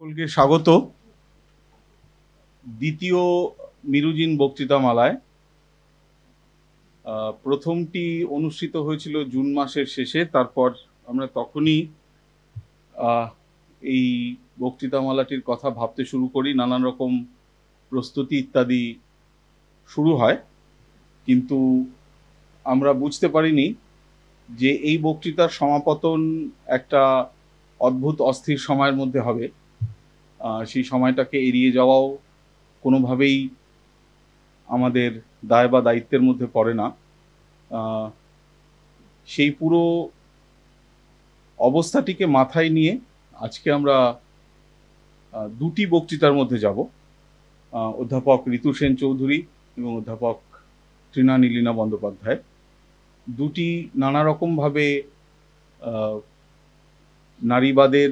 সকলকে স্বাগত দ্বিতীয় মিরুজিন বক্তৃতামালায়। প্রথমটি অনুষ্ঠিত হয়েছিল জুন মাসের শেষে। তারপর আমরা তখনই এই বক্তৃতামালাটির কথা ভাবতে শুরু করি, নানান রকম প্রস্তুতি ইত্যাদি শুরু হয়, কিন্তু আমরা বুঝতে পারিনি যে এই বক্তৃতার সমাপতন একটা অদ্ভুত অস্থির সময়ের মধ্যে হবে। সেই সময়টাকে এড়িয়ে যাওয়াও কোনোভাবেই আমাদের দায় বা দায়িত্বের মধ্যে পড়ে না। সেই পুরো অবস্থাটিকে মাথায় নিয়ে আজকে আমরা দুটি বক্তৃতার মধ্যে যাব। অধ্যাপক ঋতু সেন চৌধুরী এবং অধ্যাপক তৃণানীলিনা বন্দ্যোপাধ্যায় দুটি নানা রকমভাবে নারীবাদের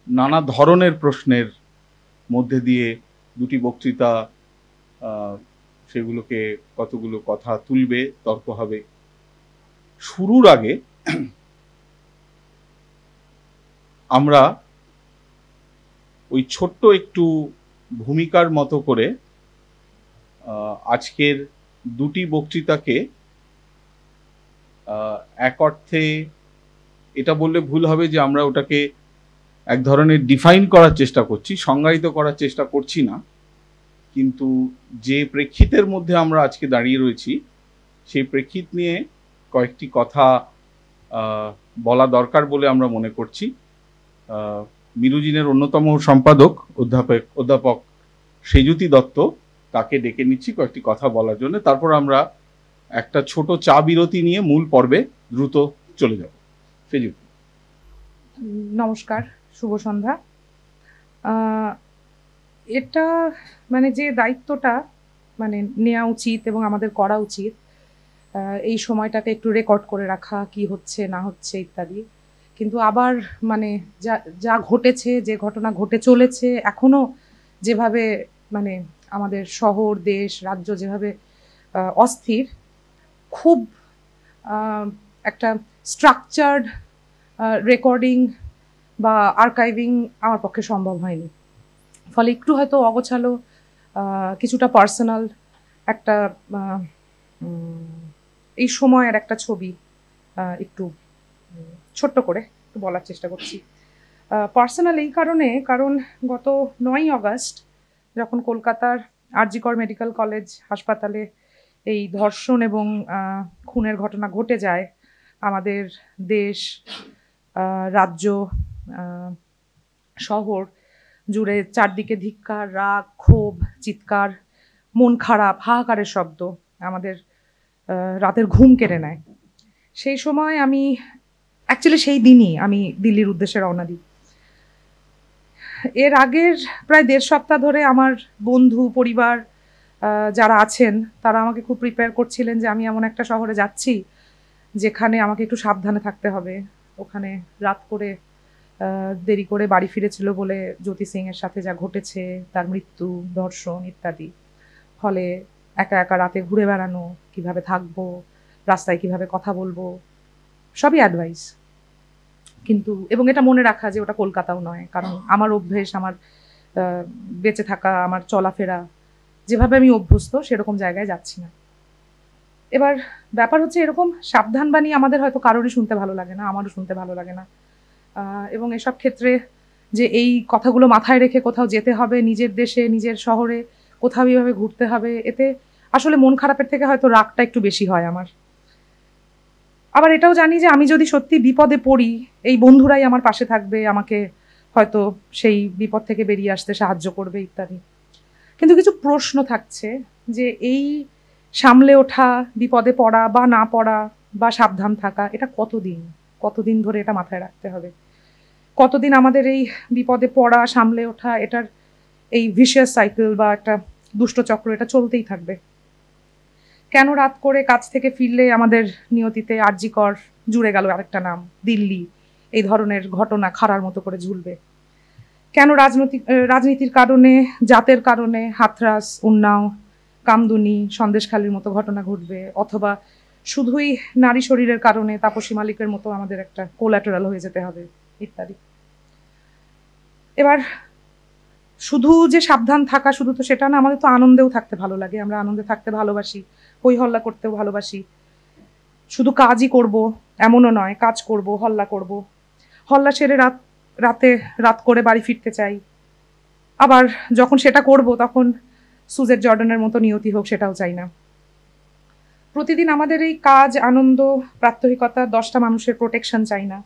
নানা ধরনের প্রশ্নের মধ্যে দিয়ে দুটি বক্তৃতা, সেগুলোকে কতগুলো কথা তুলবে, তর্ক হবে। শুরুর আগে আমরা ওই ছোট্ট একটু ভূমিকার মতো করে আজকের দুটি বক্তৃতাকে এক অর্থে এটা বললে ভুল হবে যে আমরা ওটাকে এক ধরনের ডিফাইন করার চেষ্টা করছি, সংজ্ঞায়িত করার চেষ্টা করছি না, কিন্তু যে প্রেক্ষিতের মধ্যে আমরা আজকে দাঁড়িয়ে রয়েছি সেই প্রেক্ষিত নিয়ে কয়েকটি কথা বলা দরকার বলে আমরা মনে করছি। মিরুজিনের অন্যতম সম্পাদক অধ্যাপক সেজুতি দত্ত, তাকে ডেকে নিচ্ছি কয়েকটি কথা বলার জন্য। তারপর আমরা একটা ছোট চা বিরতি নিয়ে মূল পর্বে দ্রুত চলে যাব। সেজুতি। নমস্কার, শুভ সন্ধ্যা। এটা মানে যে দায়িত্বটা মানে নেওয়া উচিত এবং আমাদের করা উচিত, এই সময়টাকে একটু রেকর্ড করে রাখা, কি হচ্ছে না হচ্ছে ইত্যাদি। কিন্তু আবার মানে যা ঘটেছে, যে ঘটনা ঘটে চলেছে এখনো, যেভাবে মানে আমাদের শহর, দেশ, রাজ্য যেভাবে অস্থির, খুব একটা স্ট্রাকচার্ড রেকর্ডিং বা আর্কাইভিং আমার পক্ষে সম্ভব হয়নি। ফলে একটু হয়তো অগোছালো, কিছুটা পার্সোনাল একটা এই সময়ের একটা ছবি একটু ছোট্ট করে একটু বলার চেষ্টা করছি। পার্সোনাল এই কারণ গত 9ই অগাস্ট যখন কলকাতার আর.জি. কর মেডিকেল কলেজ হাসপাতালে এই ধর্ষণ এবং খুনের ঘটনা ঘটে যায়, আমাদের দেশ, রাজ্য, শহর জুড়ে চারদিকে ধিক্কার, রাগ, ক্ষোভ, চিৎকার, মন খারাপ, হাহাকারের শব্দ আমাদের রাতের ঘুম কেড়ে নেয়। সেই সময় অ্যাকচুয়ালি সেই দিনই আমি দিল্লির উদ্দেশ্যে রওনা দিই। এর আগের প্রায় 1.5 সপ্তাহ ধরে আমার বন্ধু, পরিবার যারা আছেন তারা আমাকে খুব প্রিপেয়ার করছিলেন যে আমি এমন একটা শহরে যাচ্ছি যেখানে আমাকে একটু সাবধানে থাকতে হবে। ওখানে রাত করে দেরি করে বাড়ি ফিরেছিল বলে জ্যোতি সিং এর সাথে যা ঘটেছে, তার মৃত্যু, ধর্ষণ ইত্যাদি। ফলে একা একা রাতে ঘুরে বেড়ানো, কিভাবে থাকবো, রাস্তায় কিভাবে কথা বলবো, সবই অ্যাডভাইস। কিন্তু এবং এটা মনে রাখা যে ওটা কলকাতাও নয়, কারণ আমার অভ্যেস, আমার বেঁচে থাকা, আমার চলাফেরা যেভাবে আমি অভ্যস্ত সেরকম জায়গায় যাচ্ছি না। এবার ব্যাপার হচ্ছে, এরকম সাবধান বাণী আমাদের হয়তো কারোরই শুনতে ভালো লাগে না, আমারও শুনতে ভালো লাগে না। এবং এসব ক্ষেত্রে যে এই কথাগুলো মাথায় রেখে কোথাও যেতে হবে, নিজের দেশে, নিজের শহরে কোথাও এইভাবে ঘুরতে হবে, এতে আসলে মন খারাপের থেকে হয়তো রাগটা একটু বেশি হয় আমার। আবার এটাও জানি যে আমি যদি সত্যি বিপদে পড়ি, এই বন্ধুরাই আমার পাশে থাকবে, আমাকে হয়তো সেই বিপদ থেকে বেরিয়ে আসতে সাহায্য করবে ইত্যাদি। কিন্তু কিছু প্রশ্ন থাকছে যে এই সামলে ওঠা, বিপদে পড়া বা না পড়া বা সাবধান থাকা, এটা কতদিন ধরে এটা মাথায় রাখতে হবে? কতদিন আমাদের এই বিপদে পড়া, সামলে ওঠা, এটার এই ভিশিয়াস সাইকেল বা একটা দুষ্ট চক্র এটা চলতেই থাকবে? কেন রাত করে কাজ থেকে ফিরলে আমাদের নিয়তিতে আর.জি. কর জুড়ে গেল আরেকটা নাম, দিল্লি, এই ধরনের ঘটনা খাড়ার মতো করে ঝুলবে? কেন রাজনীতির কারণে, জাতের কারণে হাথরাস, উন্নাও, কামদুনি, সন্দেশখালির মতো ঘটনা ঘটবে? অথবা শুধুই নারী শরীরের কারণে তাপসী মালিকের মতো আমাদের একটা কোল্যাটারাল হয়ে যেতে হবে ইত্যাদি। এবার শুধু যে সাবধান থাকা শুধু তো সেটা না, আমাদের তো আনন্দেও থাকতে ভালো লাগে, আমরা আনন্দে থাকতে ভালোবাসি, হই হল্লা করতেও ভালোবাসি। শুধু কাজই করব এমনও নয়, কাজ করব, হল্লা করব, হল্লা সেরে রাত করে বাড়ি ফিরতে চাই। আবার যখন সেটা করব তখন সুজেট জর্ডানের মতো নিয়তি হোক, সেটাও চাই না। প্রতিদিন আমাদের এই কাজ, আনন্দ, প্রাত্যহিকতা, 10টা মানুষের প্রোটেকশন চাই না।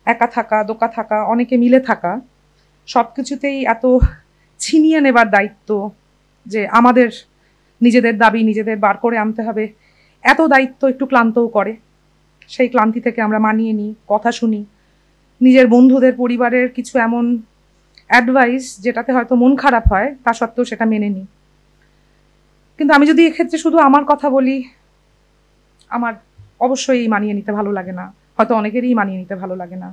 একা থাকা, দোকা থাকা, অনেকে মিলে থাকা, সব কিছুতেই এত ছিনিয়ে নেবার দায়িত্ব, যে আমাদের নিজেদের দাবি নিজেদের বার করে আনতে হবে, এত দায়িত্ব একটু ক্লান্তও করে। সেই ক্লান্তি থেকে আমরা মানিয়ে নিই, কথা শুনি, নিজের বন্ধুদের, পরিবারের কিছু এমন অ্যাডভাইস যেটাতে হয়তো মন খারাপ হয়, তা সত্ত্বেও সেটা মেনে নিই। কিন্তু আমি যদি এক্ষেত্রে শুধু আমার কথা বলি, আমার অবশ্যই মানিয়ে নিতে ভালো লাগে না, হয়তো অনেকেরই মানিয়ে নিতে ভালো লাগে না।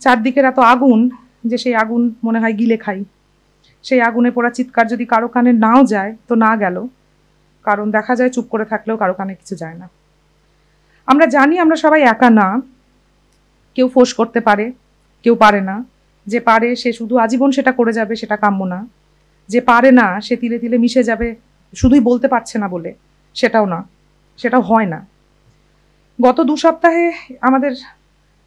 চারদিকের এত আগুন যে সেই আগুন মনে হয় গিলে খাই। সেই আগুনে পোড়া চিৎকার যদি কারো কানে নাও যায় তো না গেল, কারণ দেখা যায় চুপ করে থাকলেও কারো কানে কিছু যায় না। আমরা জানি আমরা সবাই একা না, কেউ ফোর্স করতে পারে, কেউ পারে না। যে পারে সে শুধু আজীবন সেটা করে যাবে, সেটা কাম্য না। যে পারে না সে তিলে তিলে মিশে যাবে শুধুই বলতে পারছে না বলে, সেটাও না, সেটাও হয় না। গত 2 সপ্তাহে আমাদের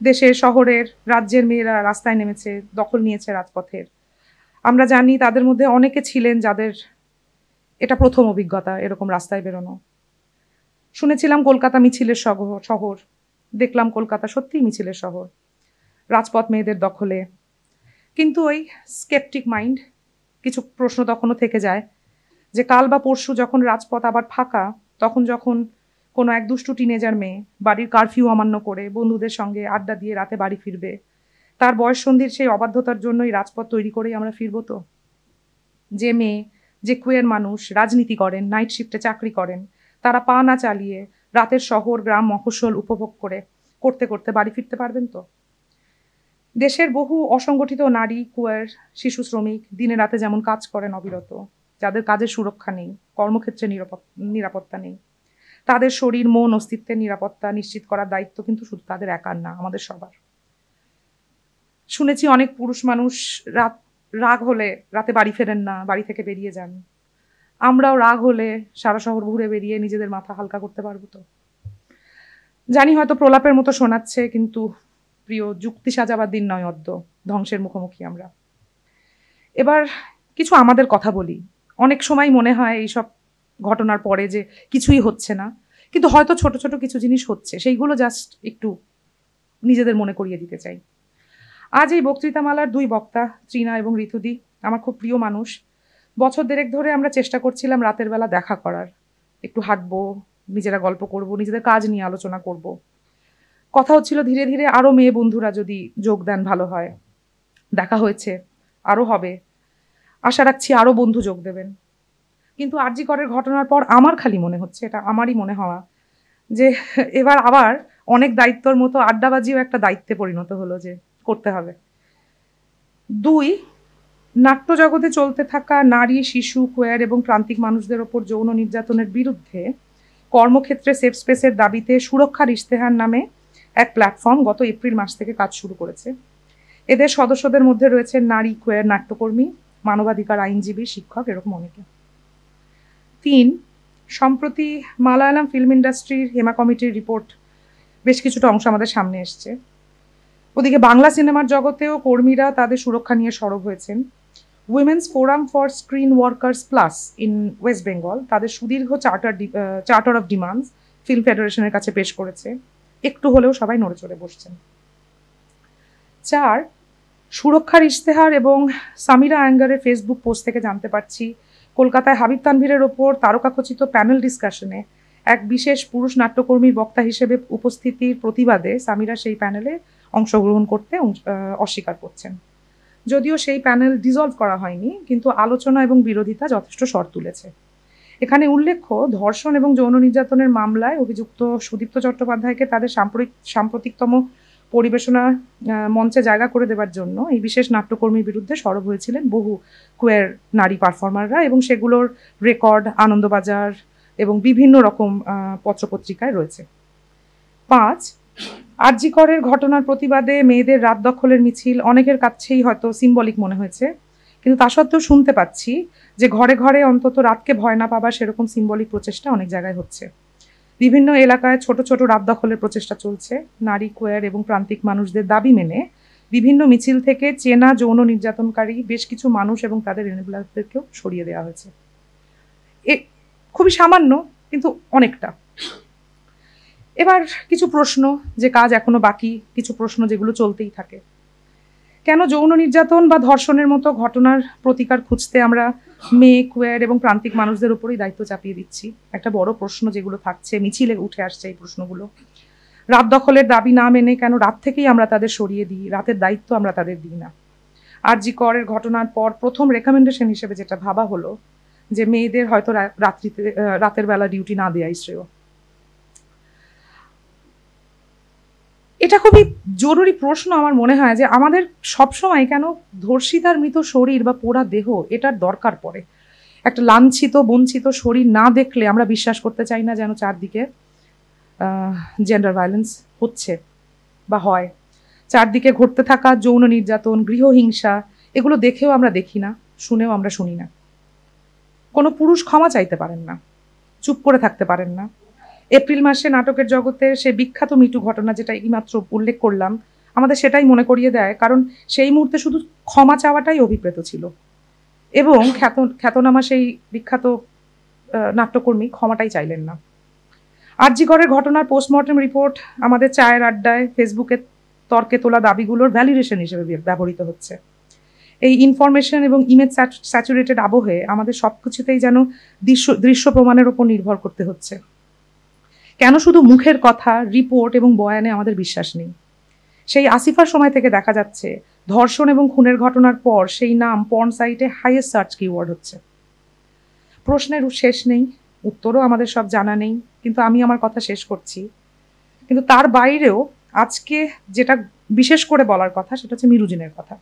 দেশের, শহরের, রাজ্যের মেয়েরা রাস্তায় নেমেছে, দখল নিয়েছে রাজপথের। আমরা জানি তাদের মধ্যে অনেকে ছিলেন যাদের এটা প্রথম অভিজ্ঞতা, এরকম রাস্তায় বেরোনো। শুনেছিলাম কলকাতা মিছিলের শহর, দেখলাম কলকাতা সত্যিই মিছিলের শহর, রাজপথ মেয়েদের দখলে। কিন্তু ওই স্কেপটিক মাইন্ড, কিছু প্রশ্ন তখনও থেকে যায় যে কাল বা পরশু যখন রাজপথ আবার ফাঁকা, তখন যখন কোনো এক দুষ্টু টিনেজার মেয়ে বাড়ির কারফিউ অমান্য করে বন্ধুদের সঙ্গে আড্ডা দিয়ে রাতে বাড়ি ফিরবে, তার বয়ঃসন্ধির সেই অবাধ্যতার জন্যই রাজপথ তৈরি করেই আমরা ফিরবো তো? যে মেয়ে, যে কুয়ের মানুষ রাজনীতি করেন, নাইট শিফটে চাকরি করেন, তারা পা না চালিয়ে রাতের শহর, গ্রাম, মফস্বল উপভোগ করতে করতে বাড়ি ফিরতে পারবেন তো? দেশের বহু অসংগঠিত নারী, কুয়ার, শিশু শ্রমিক দিনে রাতে যেমন কাজ করেন অবিরত, যাদের কাজের সুরক্ষা নেই, কর্মক্ষেত্রে নিরাপত্তা নেই, তাদের শরীর, মন, অস্তিত্বের নিরাপত্তা নিশ্চিত করার দায়িত্ব কিন্তু শুধু তাদের একার না, আমাদের সবার। শুনেছি অনেক পুরুষ মানুষ রাগ হলে রাতে বাড়ি ফেরেন না, বাড়ি থেকে বেরিয়ে যান। আমরাও রাগ হলে সারা শহর ঘুরে বেরিয়ে নিজেদের মাথা হালকা করতে পারবো তো? জানি হয়তো প্রলাপের মতো শোনাচ্ছে, কিন্তু প্রিয়, যুক্তি সাজাবার দিন নয় অদ্য, ধ্বংসের মুখোমুখি আমরা। এবার কিছু আমাদের কথা বলি। অনেক সময় মনে হয় এইসব ঘটনার পরে যে কিছুই হচ্ছে না, কিন্তু হয়তো ছোট ছোট কিছু জিনিস হচ্ছে, সেইগুলো জাস্ট একটু নিজেদের মনে করিয়ে দিতে চাই। আজ এই বক্তৃতামালার 2 বক্তা, ত্রিনা এবং ঋতুদি, আমার খুব প্রিয় মানুষ। বছর দেড়েক ধরে আমরা চেষ্টা করছিলাম রাতের বেলা দেখা করার, একটু হাঁটবো, নিজেরা গল্প করব, নিজেদের কাজ নিয়ে আলোচনা করব। কথা হচ্ছিল ধীরে ধীরে আরও মেয়ে বন্ধুরা যদি যোগ দেন ভালো হয়। দেখা হয়েছে, আরও হবে, আশা রাখছি আরও বন্ধু যোগ দেবেন। কিন্তু আরজি করের ঘটনার পর আমার খালি মনে হচ্ছে, এটা আমারই মনে হওয়া, যে এবার আবার অনেক দায়িত্বর মতো আড্ডাবাজিও একটা দায়িত্বে পরিণত হলো, যে করতে হবে। 2, নাট্যজগতে চলতে থাকা নারী, শিশু, কোয়ার এবং প্রান্তিক মানুষদের ওপর যৌন নির্যাতনের বিরুদ্ধে কর্মক্ষেত্রে সেফ স্পেসের দাবিতে সুরক্ষার ইশতেহার নামে এক প্ল্যাটফর্ম গত এপ্রিল মাস থেকে কাজ শুরু করেছে। এদের সদস্যদের মধ্যে রয়েছে নারী, কোয়ার, নাট্যকর্মী, মানবাধিকার আইনজীবী, শিক্ষক, এরকম অনেকে। 3, সম্প্রতি মালায়ালাম ফিল্ম ইন্ডাস্ট্রির হেমা কমিটির রিপোর্ট বেশ কিছুটা অংশ আমাদের সামনে এসছে। ওদিকে বাংলা সিনেমার জগতেও কর্মীরা তাদের সুরক্ষা নিয়ে সরব হয়েছেন। Women's forum for screen workers plus in West Bengal তাদের সুদীর্ঘ চার্টার অফ ডিমান্ডস ফিল্ম ফেডারেশনের কাছে পেশ করেছে। একটু হলেও সবাই নড়ে চড়ে বসছেন। 4, সুরক্ষার ইশতেহার এবং সামিরা আঙ্গারের ফেসবুক পোস্ট থেকে জানতে পারছি কলকাতায় হাবিব তানভীরের ওপর তারকাখচিত প্যানেল ডিসকাশনে এক বিশেষ পুরুষ নাট্যকর্মীর বক্তা হিসেবে উপস্থিতির প্রতিবাদে সামিরা সেই প্যানেলে অংশগ্রহণ করতে অস্বীকার করছেন। যদিও সেই প্যানেল ডিসলভ করা হয়নি, কিন্তু আলোচনা এবং বিরোধিতা যথেষ্ট স্বর তুলেছে। এখানে উল্লেখ্য, ধর্ষণ এবং যৌন নির্যাতনের মামলায় অভিযুক্ত সুদীপ্ত চট্টোপাধ্যায়কে তাদের সাম্প্রতিকতম পরিবেশনা মঞ্চে জায়গা করে দেবার জন্য এই বিশেষ নাট্যকর্মীর বিরুদ্ধে সরব হয়েছিলেন বহু কুয়ার নারী পারফর্মাররা, এবং সেগুলোর রেকর্ড আনন্দবাজার এবং বিভিন্ন রকম পত্রপত্রিকায় রয়েছে। 5, আরজি করের ঘটনার প্রতিবাদে মেয়েদের রাত দখলের মিছিল অনেকের কাছেই হয়তো সিম্বলিক মনে হয়েছে, কিন্তু তা সত্ত্বেও শুনতে পাচ্ছি যে ঘরে ঘরে অন্তত রাতকে ভয় না পাবার সেরকম সিম্বলিক প্রচেষ্টা অনেক জায়গায় হচ্ছে। বিভিন্ন এলাকায় ছোট ছোট রাত দখলের প্রচেষ্টা চলছে। নারী, কোয়ার এবং প্রান্তিক মানুষদের দাবি মেনে বিভিন্ন মিছিল থেকে চেনা যৌন নির্যাতনকারী বেশ কিছু মানুষ এবং তাদের এনেবলারদেরকেও সরিয়ে দেওয়া হয়েছে। এ খুবই সামান্য, কিন্তু অনেকটা। এবার কিছু প্রশ্ন, যে কাজ এখনো বাকি, কিছু প্রশ্ন যেগুলো চলতেই থাকে। কেন যৌন নির্যাতন বা ধর্ষণের মতো ঘটনার প্রতিকার খুঁজতে আমরা মেয়ে, কোয়ার এবং প্রান্তিক মানুষদের উপরেই দায়িত্ব চাপিয়ে দিচ্ছি? একটা বড় প্রশ্ন যেগুলো থাকছে, মিছিলে উঠে আসছে এই প্রশ্নগুলো। রাত দখলের দাবি না মেনে কেন রাত থেকেই আমরা তাদের সরিয়ে দিই, রাতের দায়িত্ব আমরা তাদের দিই না? আরজি করের ঘটনার পর প্রথম রেকমেন্ডেশন হিসেবে যেটা ভাবা হলো যে মেয়েদের হয়তো রাতের বেলা ডিউটি না দেয়াই শ্রেয়। এটা খুবই জরুরি প্রশ্ন আমার মনে হয়, যে আমাদের সবসময় কেন ধর্ষিতার মৃত শরীর বা পোড়া দেহ এটার দরকার পড়ে। একটা লাঞ্ছিত বঞ্চিত শরীর না দেখলে আমরা বিশ্বাস করতে চাই না যেন চারদিকে জেন্ডার ভায়োলেন্স হচ্ছে বা হয়। চারদিকে ঘটতে থাকা যৌন নির্যাতন, গৃহহিংসা, এগুলো দেখেও আমরা দেখি না, শুনেও আমরা শুনি না। কোনো পুরুষ ক্ষমা চাইতে পারেন না, চুপ করে থাকতে পারেন না। এপ্রিল মাসে নাটকের জগতে সে বিখ্যাত মিটু ঘটনা, যেটা এইমাত্র উল্লেখ করলাম, আমাদের সেটাই মনে করিয়ে দেয়, কারণ সেই মুহূর্তে শুধু ক্ষমা চাওয়াটাই অভিপ্রেত ছিল, এবং খ্যাতনামা সেই বিখ্যাত নাট্যকর্মী ক্ষমাটাই চাইলেন না। আরজি করের ঘটনার পোস্টমর্টেম রিপোর্ট আমাদের চায়ের আড্ডায়, ফেসবুকে তর্কে তোলা দাবিগুলোর ভ্যালিডেশন হিসেবে ব্যবহৃত হচ্ছে। এই ইনফরমেশন এবং ইমেজ স্যাচুরেটেড আবহে আমাদের সবকিছুতেই যেন দৃশ্য প্রমাণের ওপর নির্ভর করতে হচ্ছে। কেন শুধু মুখের কথা, রিপোর্ট এবং বয়ানে আমাদের বিশ্বাস নেই? সেই আসিফার সময় থেকে দেখা যাচ্ছে ধর্ষণ এবং খুনের ঘটনার পর সেই নাম পর্ন সাইটে হাইয়েস্ট সার্চ কিওয়ার্ড হচ্ছে। প্রশ্নের শেষ নেই, উত্তরও আমাদের সব জানা নেই, কিন্তু আমি আমার কথা শেষ করছি। কিন্তু তার বাইরেও আজকে যেটা বিশেষ করে বলার কথা, সেটা হচ্ছে মিরুজিনের কথা।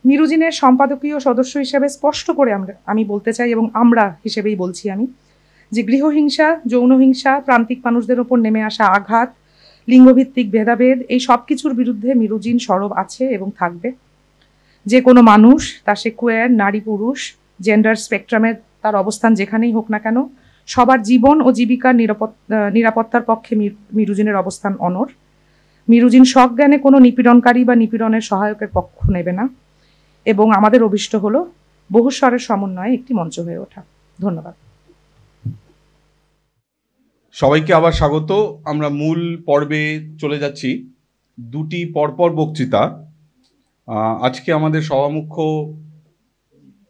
মিরুজিনের সম্পাদকীয় সদস্য হিসেবে স্পষ্ট করে আমি বলতে চাই, এবং আমরা হিসেবেই বলছি আমি, যে গৃহহিংসা, যৌনহিংসা, প্রান্তিক মানুষদের ওপর নেমে আসা আঘাত, লিঙ্গভিত্তিক ভেদাভেদ, এই সব কিছুর বিরুদ্ধে মিরুজিন সরব আছে এবং থাকবে। যে কোনো মানুষ, তা সে কোয়ার, নারী, পুরুষ, জেন্ডার স্পেকট্রামের তার অবস্থান যেখানেই হোক না কেন, সবার জীবন ও জীবিকার নিরাপত্তার পক্ষে মিরুজিনের অবস্থান অনড়। মিরুজিন সজ্ঞানে কোনো নিপীড়নকারী বা নিপীড়নের সহায়কের পক্ষ নেবে না, এবং আমাদের অভিষ্ট হলো বহুস্বরের সমন্বয়ে একটি মঞ্চ হয়ে ওঠা। ধন্যবাদ। সবাইকে আবার স্বাগত। আমরা মূল পর্বে চলে যাচ্ছি। দুটি পরপর বক্তৃতা। আজকে আমাদের সভামুখ্য,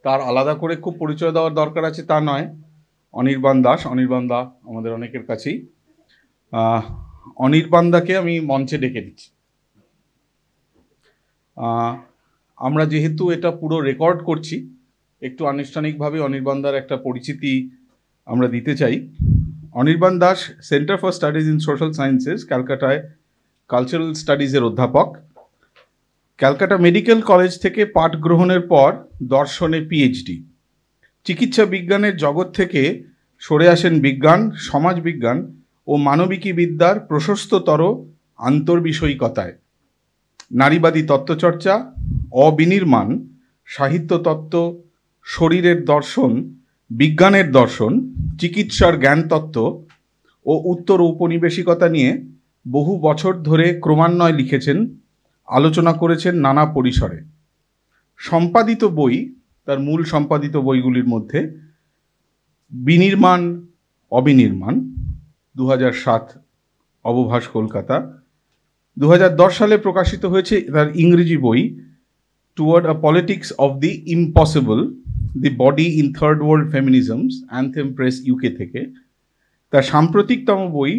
তার আলাদা করে খুব পরিচয় দেওয়ার দরকার আছে তা নয়, অনির্বাণ দাস। অনির্বাণ দা আমাদের অনেকের কাছেই। অনির্বাণ দাকে আমি মঞ্চে ডেকে দিচ্ছি। আমরা যেহেতু এটা পুরো রেকর্ড করছি, একটু আনুষ্ঠানিকভাবে অনির্বাণ দার একটা পরিচিতি আমরা দিতে চাই। Anirban Das Centre for Studies in Social Sciences, ক্যালকাটায় কালচারাল স্টাডিজের অধ্যাপক। ক্যালকাটা মেডিকেল কলেজ থেকে পাঠ গ্রহণের পর দর্শনে পিএইচডি। চিকিৎসা বিজ্ঞানের জগৎ থেকে সরে আসেন বিজ্ঞান, সমাজবিজ্ঞান ও মানবিকী বিদ্যার প্রশস্ততর আন্তর্বিষয়িকতায়। নারীবাদী তত্ত্বচর্চা, অবিনির্মাণ, সাহিত্য তত্ত্ব, শরীরের দর্শন, বিজ্ঞানের দর্শন, চিকিৎসার জ্ঞানতত্ত্ব ও উত্তর ঔপনিবেশিকতা নিয়ে বহু বছর ধরে ক্রমান্বয়ে লিখেছেন, আলোচনা করেছেন নানা পরিসরে। সম্পাদিত বই, তার মূল সম্পাদিত বইগুলির মধ্যে বিনির্মাণ, অবিনির্মাণ, 2007 অবভাস কলকাতা। 2010 সালে প্রকাশিত হয়েছে তার ইংরেজি বই toward a politics of the impossible, the body in Third World feminisms, Anthem Press UK থেকে। তার সাম্প্রতিকতম বই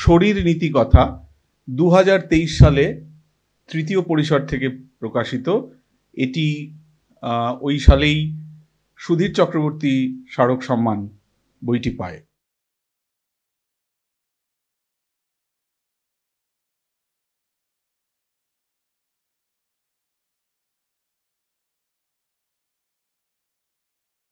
শরীর নীতিকথা, 2023 সালে তৃতীয় পরিসর থেকে প্রকাশিত। এটি ওই সালেই সুধীর চক্রবর্তী স্মারক সম্মান বইটি পায়।